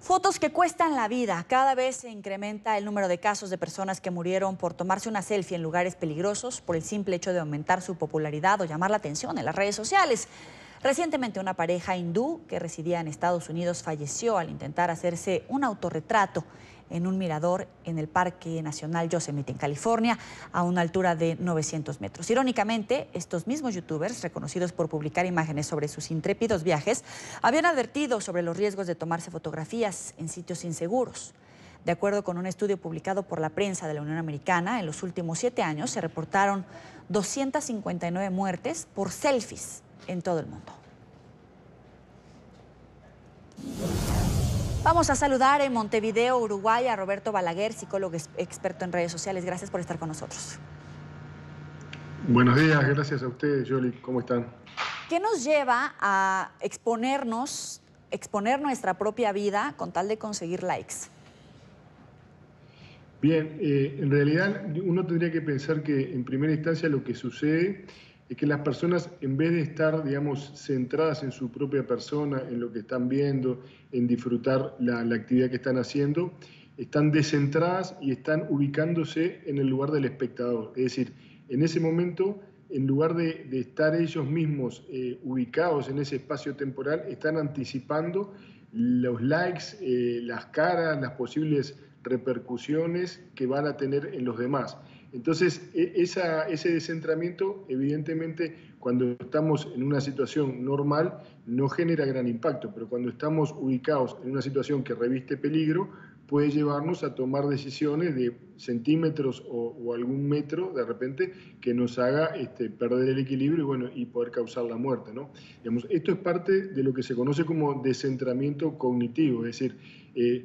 Fotos que cuestan la vida. Cada vez se incrementa el número de casos de personas que murieron por tomarse una selfie en lugares peligrosos por el simple hecho de aumentar su popularidad o llamar la atención en las redes sociales. Recientemente una pareja hindú que residía en Estados Unidos falleció al intentar hacerse un autorretrato en un mirador en el Parque Nacional Yosemite, en California, a una altura de 900 metros. Irónicamente, estos mismos youtubers, reconocidos por publicar imágenes sobre sus intrépidos viajes, habían advertido sobre los riesgos de tomarse fotografías en sitios inseguros. De acuerdo con un estudio publicado por la prensa de la Unión Americana, en los últimos 7 años se reportaron 259 muertes por selfies en todo el mundo. Vamos a saludar en Montevideo, Uruguay, a Roberto Balaguer, psicólogo experto en redes sociales. Gracias por estar con nosotros. Buenos días, gracias a ustedes, Yoli. ¿Cómo están? ¿Qué nos lleva a exponer nuestra propia vida con tal de conseguir likes? Bien, en realidad uno tendría que pensar que en primera instancia lo que sucede es que las personas, en vez de estar, digamos, centradas en su propia persona, en lo que están viendo, en disfrutar la actividad que están haciendo, están descentradas y están ubicándose en el lugar del espectador. Es decir, en ese momento, en lugar de estar ellos mismos ubicados en ese espacio temporal, están anticipando los likes, las caras, las posibles repercusiones que van a tener en los demás. Entonces, ese descentramiento, evidentemente, cuando estamos en una situación normal, no genera gran impacto, pero cuando estamos ubicados en una situación que reviste peligro, puede llevarnos a tomar decisiones de centímetros o algún metro, de repente, que nos haga perder el equilibrio y, bueno, y poder causar la muerte, ¿no? Digamos, esto es parte de lo que se conoce como descentramiento cognitivo, es decir,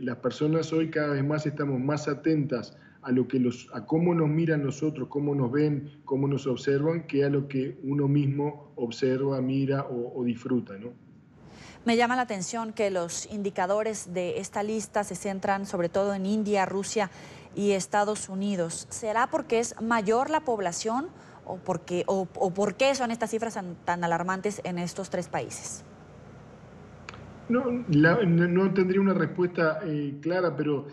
las personas hoy cada vez más estamos más atentas a cómo nos miran nosotros, cómo nos ven, cómo nos observan, que a lo que uno mismo observa, mira o disfruta, ¿no? Me llama la atención que los indicadores de esta lista se centran sobre todo en India, Rusia y Estados Unidos. ¿Será porque es mayor la población o por qué son estas cifras tan alarmantes en estos tres países? No tendría una respuesta clara, pero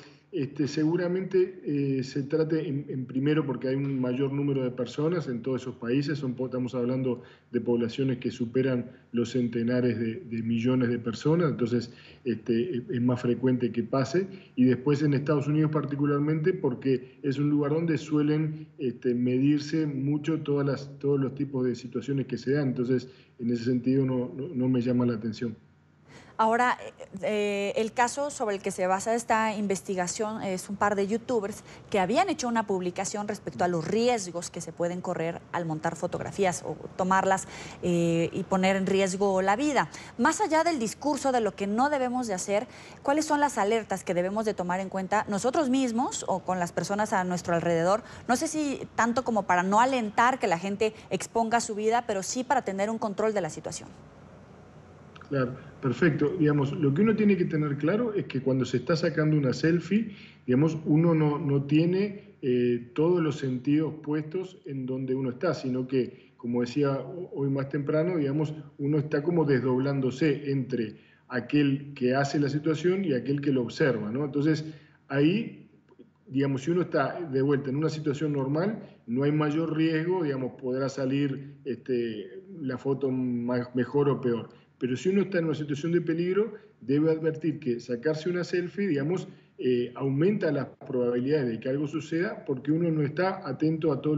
seguramente se trate en primero porque hay un mayor número de personas en todos esos países, estamos hablando de poblaciones que superan los centenares de millones de personas, entonces es más frecuente que pase, y después en Estados Unidos particularmente porque es un lugar donde suelen medirse mucho todos los tipos de situaciones que se dan, entonces en ese sentido no me llama la atención. Ahora, el caso sobre el que se basa esta investigación es un par de youtubers que habían hecho una publicación respecto a los riesgos que se pueden correr al montar fotografías o tomarlas y poner en riesgo la vida. Más allá del discurso de lo que no debemos de hacer, ¿cuáles son las alertas que debemos de tomar en cuenta nosotros mismos o con las personas a nuestro alrededor? No sé si tanto como para no alentar que la gente exponga su vida, pero sí para tener un control de la situación. Claro, perfecto. Digamos, lo que uno tiene que tener claro es que cuando se está sacando una selfie, digamos, uno no tiene todos los sentidos puestos en donde uno está, sino que, como decía hoy más temprano, digamos, uno está como desdoblándose entre aquel que hace la situación y aquel que lo observa, ¿no? Entonces, ahí, digamos, si uno está de vuelta en una situación normal, no hay mayor riesgo, digamos, podrá salir la foto mejor o peor. Pero si uno está en una situación de peligro, debe advertir que sacarse una selfie, digamos, aumenta las probabilidades de que algo suceda porque uno no está atento a todo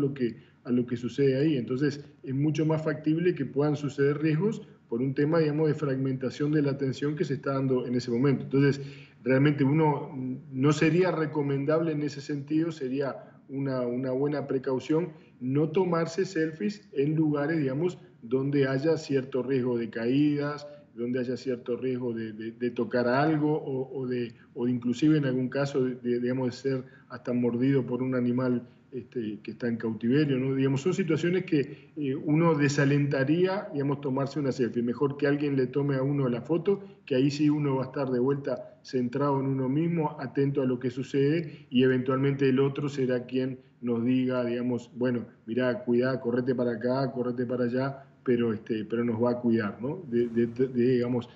a lo que sucede ahí. Entonces, es mucho más factible que puedan suceder riesgos por un tema, digamos, de fragmentación de la atención que se está dando en ese momento. Entonces, realmente no sería recomendable en ese sentido, sería una buena precaución no tomarse selfies en lugares, digamos, donde haya cierto riesgo de caídas, donde haya cierto riesgo de tocar algo o inclusive en algún caso digamos, de ser hasta mordido por un animal que está en cautiverio, ¿no? Digamos, son situaciones que uno desalentaría, digamos, tomarse una selfie. Mejor que alguien le tome a uno la foto, que ahí sí uno va a estar de vuelta centrado en uno mismo, atento a lo que sucede y eventualmente el otro será quien nos diga, digamos, bueno, mirá, cuidá, correte para acá, correte para allá, pero nos va a cuidar, ¿no? Digamos,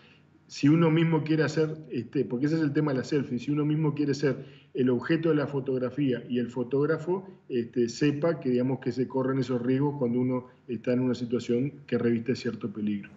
si uno mismo quiere hacer, porque ese es el tema de la selfie, si uno mismo quiere ser el objeto de la fotografía y el fotógrafo, sepa que, digamos, que se corren esos riesgos cuando uno está en una situación que reviste cierto peligro.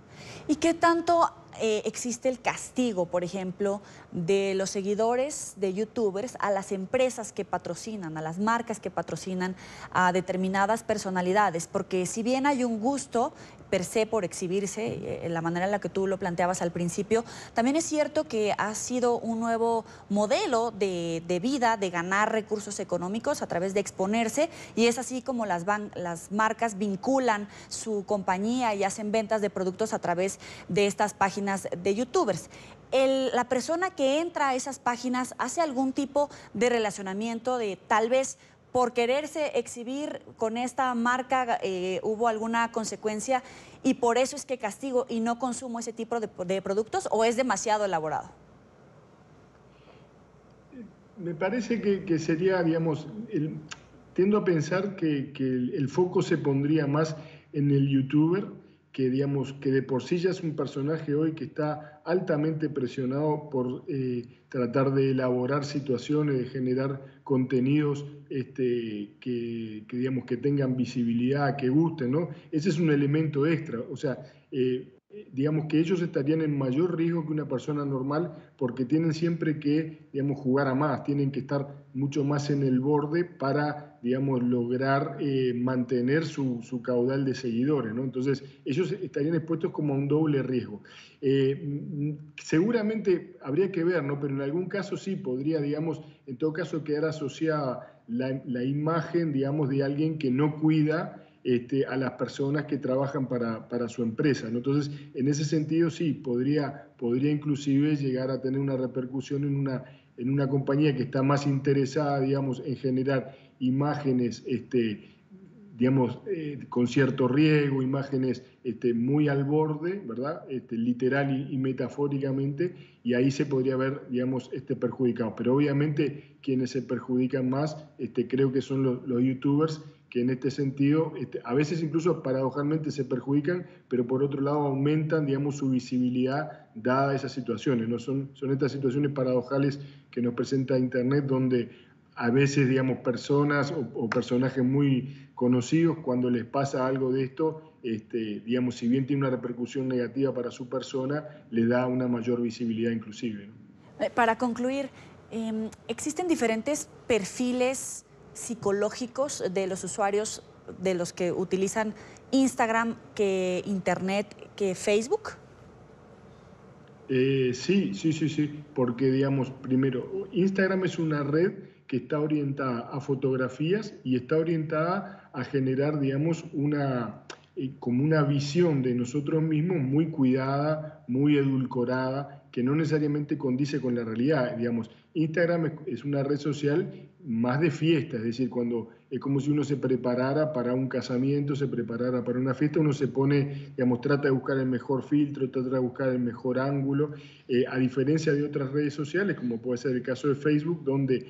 ¿Y qué tanto existe el castigo, por ejemplo, de los seguidores de youtubers a las empresas que patrocinan, a las marcas que patrocinan a determinadas personalidades? Porque si bien hay un gusto per se por exhibirse, la manera en la que tú lo planteabas al principio, también es cierto que ha sido un nuevo modelo de vida, de ganar recursos económicos a través de exponerse, y es así como las marcas vinculan su compañía y hacen ventas de productos a través de estas páginas de youtubers. La persona que entra a esas páginas hace algún tipo de relacionamiento de tal vez por quererse exhibir con esta marca hubo alguna consecuencia y por eso es que castigo y no consumo ese tipo de productos, ¿o es demasiado elaborado? Me parece que sería, digamos, tiendo a pensar que el foco se pondría más en el youtuber, que, digamos, que de por sí ya es un personaje hoy que está altamente presionado por tratar de elaborar situaciones, de generar contenidos digamos, que tengan visibilidad, que gusten, ¿no? Ese es un elemento extra, o sea, digamos que ellos estarían en mayor riesgo que una persona normal porque tienen siempre que, digamos, jugar a más, tienen que estar mucho más en el borde para, digamos, lograr mantener su caudal de seguidores, ¿no? Entonces, ellos estarían expuestos como a un doble riesgo. Seguramente habría que ver, ¿no? Pero en algún caso sí podría, digamos, en todo caso quedar asociada la imagen, digamos, de alguien que no cuida a las personas que trabajan para su empresa, ¿no? Entonces, en ese sentido sí, podría inclusive llegar a tener una repercusión en una compañía que está más interesada, digamos, en generar imágenes, digamos, con cierto riesgo, imágenes muy al borde, ¿verdad? Literal y metafóricamente, y ahí se podría ver, digamos, perjudicado. Pero obviamente quienes se perjudican más, creo que son los youtubers, que en este sentido, a veces incluso paradojalmente se perjudican, pero por otro lado aumentan, digamos, su visibilidad dada esas situaciones, ¿no? Son estas situaciones paradojales que nos presenta Internet, donde a veces, digamos, personas o personajes muy conocidos, cuando les pasa algo de esto, digamos, si bien tiene una repercusión negativa para su persona, le da una mayor visibilidad inclusive, ¿no? Para concluir, ¿existen diferentes perfiles psicológicos de los usuarios, de los que utilizan Instagram, que Internet, que Facebook? Sí, porque, digamos, primero, Instagram es una red que está orientada a fotografías y está orientada a generar, digamos, como una visión de nosotros mismos muy cuidada, muy edulcorada, que no necesariamente condice con la realidad. Digamos, Instagram es una red social más de fiesta, es decir, cuando es como si uno se preparara para un casamiento, se preparara para una fiesta, uno se pone, digamos, trata de buscar el mejor filtro, trata de buscar el mejor ángulo, a diferencia de otras redes sociales, como puede ser el caso de Facebook, donde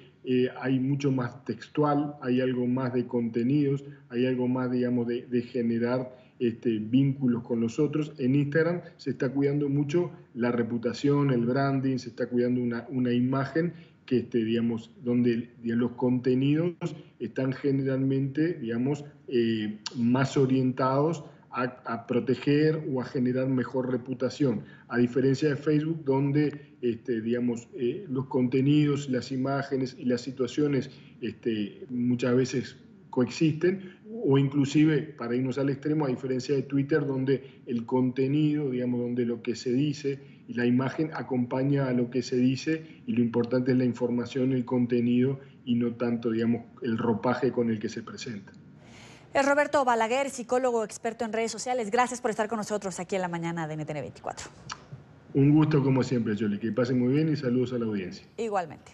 hay mucho más textual, hay algo más de contenidos, hay algo más, digamos, de generar vínculos con los otros. En Instagram se está cuidando mucho la reputación, el branding, se está cuidando una imagen que, digamos, donde los contenidos están generalmente, digamos, más orientados a proteger o a generar mejor reputación, a diferencia de Facebook, donde digamos, los contenidos, las imágenes y las situaciones muchas veces coexisten, o inclusive, para irnos al extremo, a diferencia de Twitter, donde el contenido, digamos, donde lo que se dice y la imagen acompaña a lo que se dice, y lo importante es la información, el contenido, y no tanto, digamos, el ropaje con el que se presenta. Es Roberto Balaguer, psicólogo experto en redes sociales. Gracias por estar con nosotros aquí en la mañana de NTN 24. Un gusto como siempre, Yoli. Que pasen muy bien y saludos a la audiencia. Igualmente.